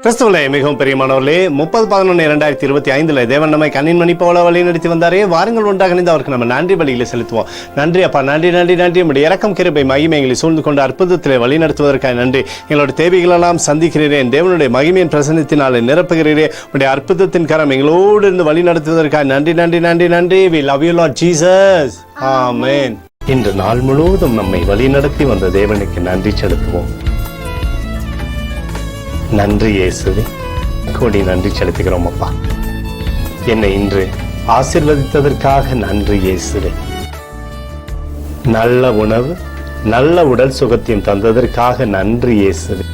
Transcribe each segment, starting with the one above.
கிறிஸ்துவிலே மிகவும் பிரியமானவர்களே, 30/11/2025 தேவன் நம்மை கண்ணின் மணி போல வழி நடத்தி வந்தாரே. வாருங்கள் ஒன்றாக இணைந்து அவருக்கு நம்ம நன்றி பலிகளை செலுத்துவோம். நன்றி அப்பா, நன்றி நன்றி நன்றி. நம்முடைய இரக்கம் கிருபை மகிமை எங்களை சூழ்ந்து கொண்டு அற்புதத்திலே வழி நடத்துவதற்காக நன்றி. எங்களுடைய தேவைகளெல்லாம் சந்திக்கிறேன். தேவனுடைய மகிமையின் பிரசன்னத்தினாலே நிரப்புகிறீரே. உடைய அற்புதத்தின் கரம் எங்களோடு இருந்து வழி நடத்துவதற்காக நன்றி நன்றி நன்றி நன்றி. We love you Lord Jesus. ஆமென். இன்று நாள் முழுவதும் நம்மை வழி நடத்தி வந்த தேவனுக்கு நன்றி செலுத்துவோம். நன்றி இயேசுவே, கோடி நன்றி செலுத்துகிறோம் அப்பா. என்னை இன்று ஆசீர்வதித்ததற்காக நன்றி இயேசுவே. நல்ல உணவு, நல்ல உடல் சுகத்தையும் தந்ததற்காக நன்றி இயேசுவே.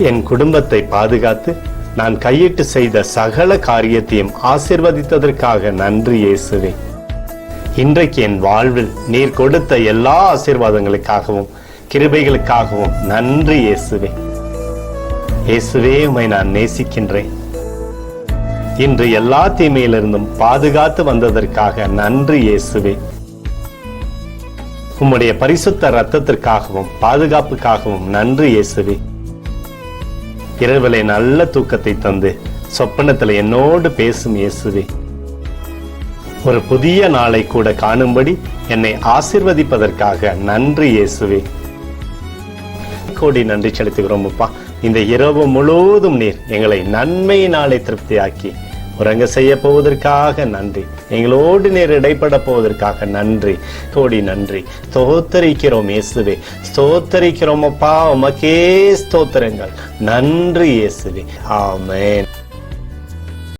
என் குடும்பத்தை பாதுகாத்து நான் கையிட்டு செய்த சகல காரியத்தையும் ஆசீர்வதித்ததற்காக நன்றி இயேசுவே. இன்றைக்கு என் வாழ்வில் நீர் கொடுத்த எல்லா ஆசீர்வாதங்களுக்காகவும் கிருபைகளுக்காகவும் நன்றி இயேசுவே. இயேசுவே, உம்மை நான் நேசிக்கின்றேன். இன்று எல்லா தீமையிலிருந்தும் பாதுகாத்து வந்ததற்காக நன்றி இயேசுவே. உம்முடைய பரிசுத்த இரத்தத்திற்காகவும் பாதுகாப்புக்காகவும் நன்றி இயேசுவே. இரவிலே நல்ல தூக்கத்தை தந்து சொப்பனத்தில் என்னோடு பேசும் இயேசுவே. ஒரு புதிய நாளை கூட காணும்படி என்னை ஆசீர்வதிப்பதற்காக நன்றி இயேசுவே. கோடி நன்றி செலுத்துகிறோம் அப்பா. இந்த இரவு முழுவதும் நீர் எங்களை நன்மையினாலே திருப்தியாக்கி உறங்க செய்ய போவதற்காக நன்றி. எங்களோடு நீர் இடைப்பட போவதற்காக நன்றி. கோடி நன்றி. ஸ்தோத்தரிக்கிறோம் இயேசுவே, ஸ்தோத்தரிக்கிறோம் அப்பா. உமக்கே ஸ்தோத்திரங்கள். நன்றி இயேசுவே. ஆமென்.